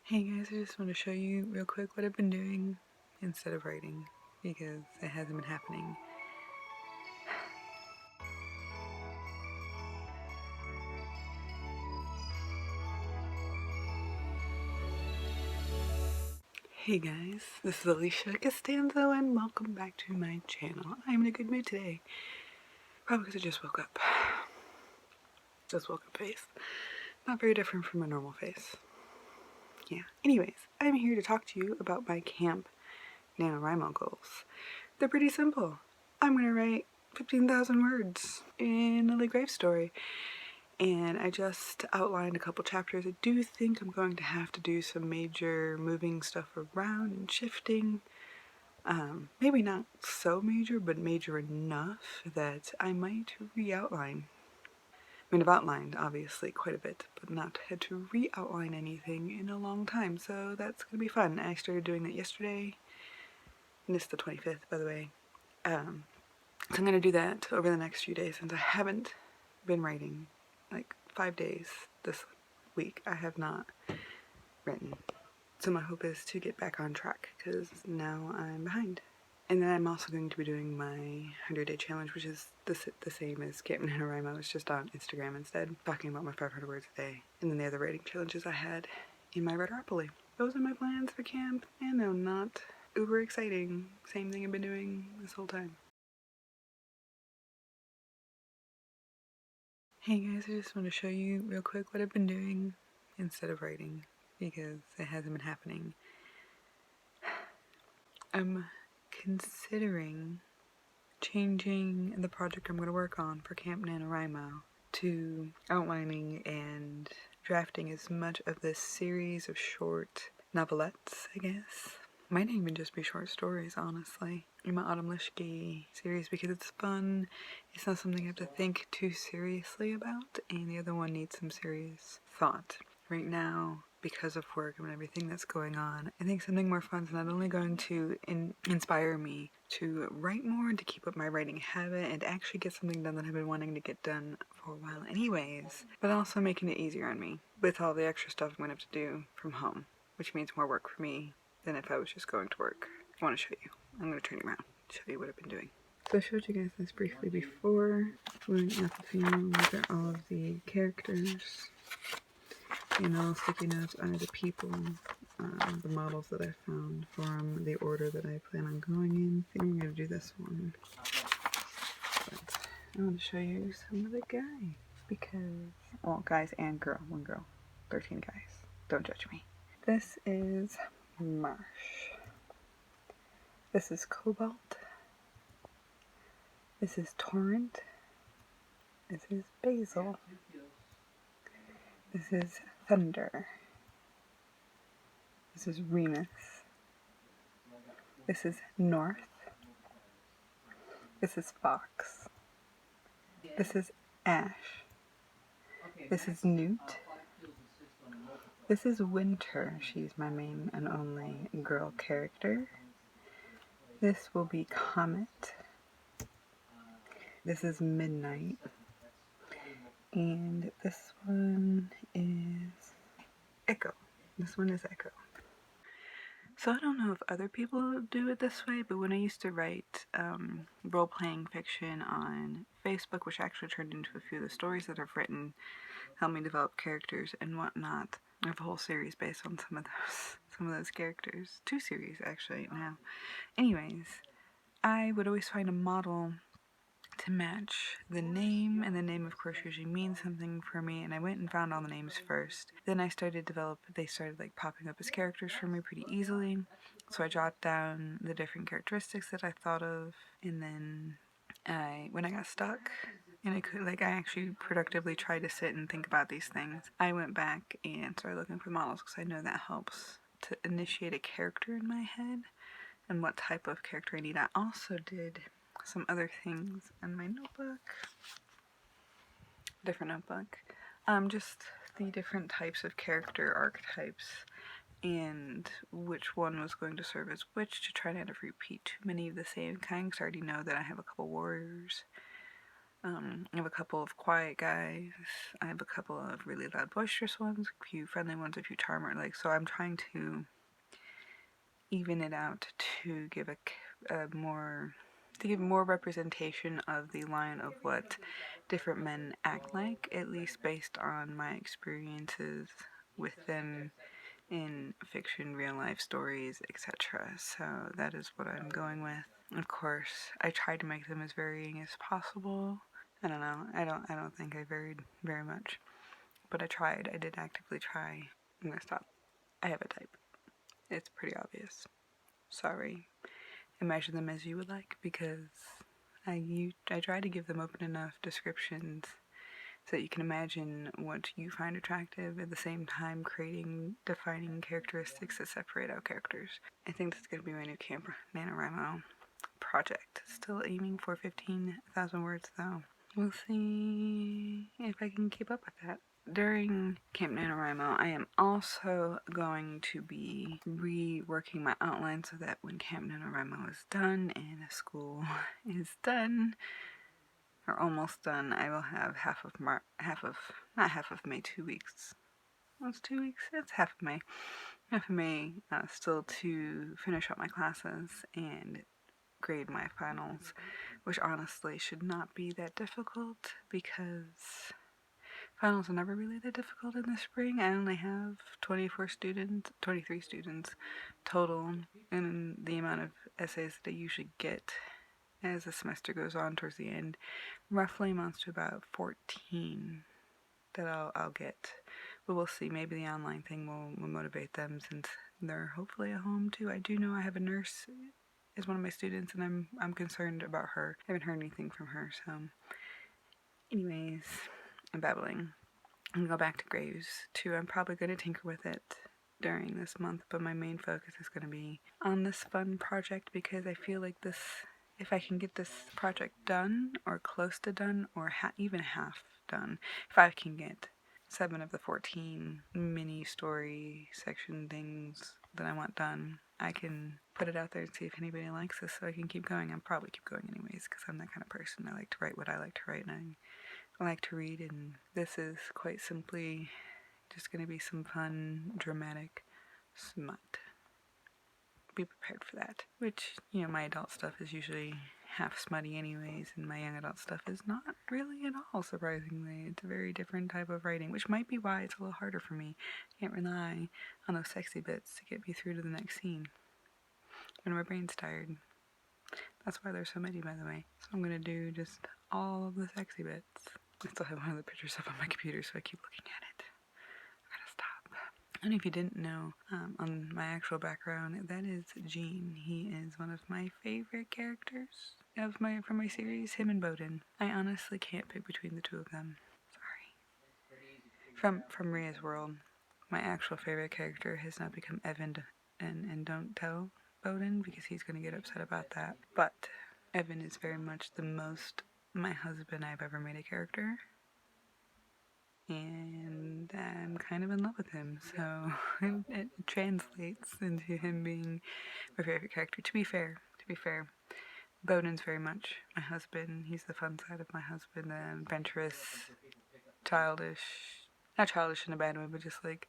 Hey guys, I just want to show you real quick what I've been doing instead of writing, because it hasn't been happening. Hey guys, this is Alisha Costanzo and welcome back to my channel. I'm in a good mood today. Probably because I just woke up. Just woke up face. Not very different from a normal face. Yeah. Anyways, I'm here to talk to you about my Camp NaNoWriMo goals. They're pretty simple. I'm going to write 15,000 words in a grave story. And I just outlined a couple chapters. I do think I'm going to have to do some major moving stuff around and shifting. Maybe not so major, but major enough that I might re-outline. I mean, I've outlined, obviously, quite a bit, but not had to re-outline anything in a long time, so that's going to be fun. I started doing that yesterday, and it's the 25th, by the way. So I'm going to do that over the next few days, since I haven't been writing, like 5 days this week. I have not written. So my hope is to get back on track, because now I'm behind. And then I'm also going to be doing my 100-day challenge, which is the same as Camp NaNoWriMo. It's just on Instagram instead, talking about my 500 words a day. And then the other writing challenges I had in my Writer-opoly. Those are my plans for Camp Nano. Not uber exciting. Same thing I've been doing this whole time. Hey guys, I just want to show you real quick what I've been doing instead of writing, because it hasn't been happening. I'm considering changing the project I'm going to work on for Camp NaNoWriMo to outlining and drafting as much of this series of short novelettes, I guess. Might even just be short stories, honestly, in my Autumn Lishke series, because it's fun. It's not something I have to think too seriously about, and the other one needs some serious thought. Right now, because of work and everything that's going on, I think something more fun is not only going to inspire me to write more and to keep up my writing habit and actually get something done that I've been wanting to get done for a while anyways, but also making it easier on me with all the extra stuff I'm going to have to do from home, which means more work for me than if I was just going to work. I want to show you. I'm going to turn you around, show you what I've been doing. So I showed you guys this briefly before. We're at the film. These are all of the characters. And all sticky notes are the people, the models that I found from the order that I plan on going in. I think I'm going to do this one. But I want to show you some of the guys. Because, well, guys and girl. One girl. 13 guys. Don't judge me. This is Marsh. This is Cobalt. This is Torrent. This is Basil. This is Thunder. This is Remus. This is North. This is Fox. This is Ash. This is Newt. This is Winter. She's my main and only girl character. This will be Comet. This is Midnight. And this one is Echo. This one is Echo. So I don't know if other people do it this way, but when I used to write role-playing fiction on Facebook, which actually turned into a few of the stories that I've written, helped me develop characters and whatnot. I have a whole series based on some of those characters. 2 series actually now. Anyways, I would always find a model to match the name, and the name of course usually means something for me, and I went and found all the names first. Then I started they started like popping up as characters for me pretty easily, so I jotted down the different characteristics that I thought of, and then when I got stuck and I actually productively tried to sit and think about these things, I went back and started looking for models, because I know that helps to initiate a character in my head and what type of character I need. I also did some other things in my notebook, different notebook, just the different types of character archetypes and which one was going to serve as which, to try not to repeat too many of the same kind, because I already know that I have a couple warriors I have a couple of quiet guys. I have a couple of really loud, boisterous ones, a few friendly ones, a few charmer. Like, so I'm trying to even it out to give more representation of the line of what different men act like, at least based on my experiences with them in fiction, real life stories, etc. So that is what I'm going with. Of course, I tried to make them as varying as possible. I don't know. I don't think I varied very much. But I tried. I did actively try. I'm gonna stop. I have a type. It's pretty obvious. Sorry. Imagine them as you would like, because I try to give them open enough descriptions so that you can imagine what you find attractive, at the same time defining characteristics that separate out characters. I think that's going to be my new Camp NaNoWriMo project. Still aiming for 15,000 words though. We'll see if I can keep up with that. During Camp NaNoWriMo, I am also going to be reworking my outline so that when Camp NaNoWriMo is done and the school is done, or almost done, I will have not half of May, 2 weeks. What's 2 weeks? It's half of May. Half of May still to finish up my classes and grade my finals, which honestly should not be that difficult because finals are never really that difficult in the spring. I only have 23 students total, and the amount of essays that I usually get as the semester goes on towards the end roughly amounts to about 14 that I'll get. But we'll see. Maybe the online thing will motivate them since they're hopefully at home too. I do know I have a nurse as one of my students, and I'm concerned about her. I haven't heard anything from her, so anyways, I'm babbling. I'm gonna go back to Graves too. I'm probably gonna tinker with it during this month, but my main focus is gonna be on this fun project because I feel like if I can get this project done or close to done or even half done, if I can get 7 of the 14 mini story section things that I want done, I can put it out there and see if anybody likes this so I can keep going. I'll probably keep going anyways because I'm that kind of person. I like to write what I like to write, and I like to read, and this is quite simply just going to be some fun, dramatic smut. Be prepared for that. Which, my adult stuff is usually half smutty anyways, and my young adult stuff is not really at all, surprisingly. It's a very different type of writing, which might be why it's a little harder for me. I can't rely on those sexy bits to get me through to the next scene when my brain's tired. That's why there's so many, by the way. So I'm going to do just all of the sexy bits. I still have one of the pictures up on my computer, so I keep looking at it. I gotta stop. And if you didn't know, on my actual background, that is Gene. He is one of my favorite characters from my series, him and Bowden. I honestly can't pick between the two of them. Sorry. From Ria's world, my actual favorite character has now become Evan, and don't tell Bowden because he's gonna get upset about that. But Evan is very much the most my husband I've ever made a character, and I'm kind of in love with him, so it translates into him being my favorite character. To be fair, Bowden's very much my husband. He's the fun side of my husband, the adventurous, childish, not childish in a bad way, but just like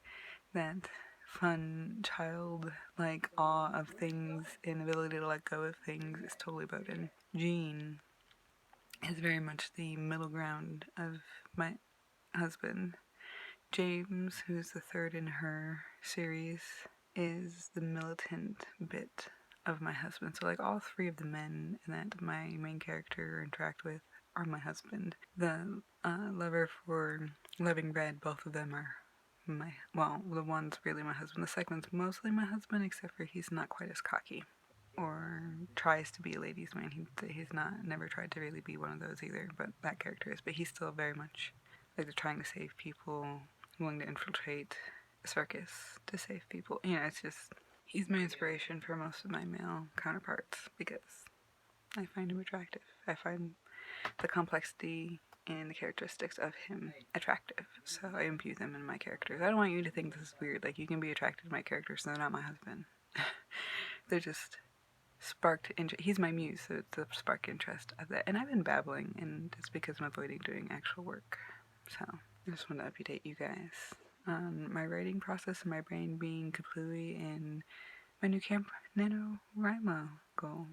that fun child, like awe of things and ability to let go of things is totally Bowden. Gene is very much the middle ground of my husband. James, who's the third in her series, is the militant bit of my husband. So like all 3 of the men that my main character interact with are my husband. The lover for Loving Red, both of them are the one's really my husband. The second one's mostly my husband, except for he's not quite as cocky or tries to be a ladies' man. He's never tried to really be one of those either, but that character is. But he's still very much like they're trying to save people, willing to infiltrate a circus to save people. It's just, he's my inspiration for most of my male counterparts because I find him attractive. I find the complexity and the characteristics of him attractive, so I imbue them in my characters. I don't want you to think this is weird. Like, you can be attracted to my characters, and they're not my husband. They're just sparked interest. He's my muse, so it's a spark interest of that. And I've been babbling, and it's because I'm avoiding doing actual work. So I just want to update you guys on my writing process and my brain being completely in my new Camp NaNoWriMo goals.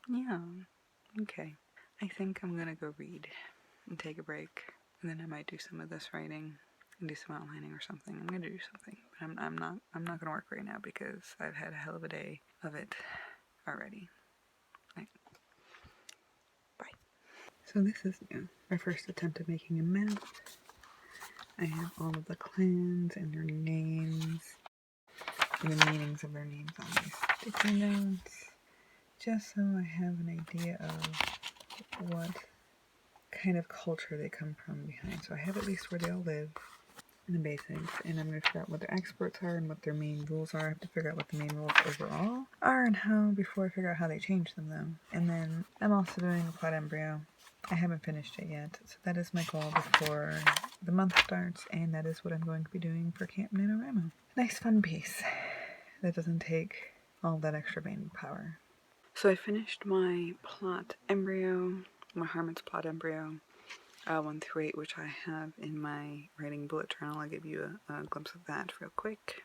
Yeah, okay. I think I'm gonna go read and take a break, and then I might do some of this writing and do some outlining or something. I'm gonna do something, but I'm not gonna work right now because I've had a hell of a day of it already. Right. Bye. So this is my first attempt at making a map. I have all of the clans and their names and the meanings of their names on these sticky notes, just so I have an idea of what kind of culture they come from behind. So I have at least where they all live and the basics, and I'm going to figure out what their experts are and what their main rules are. I have to figure out what the main rules overall are and how before I figure out how they change them though. And then I'm also doing a plot embryo. I haven't finished it yet, so that is my goal before the month starts, and that is what I'm going to be doing for Camp NaNoWriMo. Nice fun piece that doesn't take all that extra brain power. So I finished my plot embryo, my Harmon's plot embryo, 1 through 8, which I have in my writing bullet journal. I'll give you a glimpse of that real quick.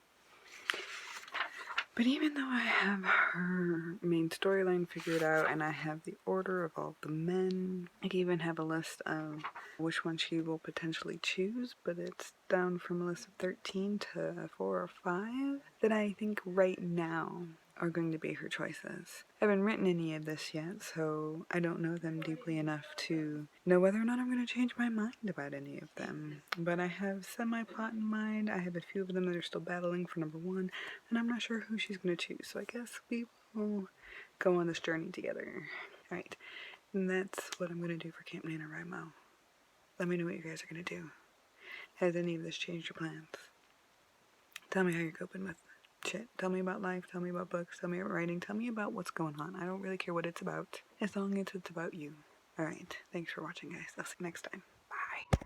But even though I have her main storyline figured out and I have the order of all the men, I even have a list of which one she will potentially choose, but it's down from a list of 13 to 4 or 5 that I think right now are going to be her choices. I haven't written any of this yet, so I don't know them deeply enough to know whether or not I'm going to change my mind about any of them. But I have semi-plot in mind. I have a few of them that are still battling for number 1, and I'm not sure who she's going to choose, so I guess we will go on this journey together. Alright, and that's what I'm going to do for Camp NaNoWriMo. Let me know what you guys are going to do. Has any of this changed your plans? Tell me how you're coping with shit. Tell me about life, tell me about books, tell me about writing, tell me about what's going on. I don't really care what it's about, as long as it's about you. Alright, thanks for watching, guys. I'll see you next time. Bye.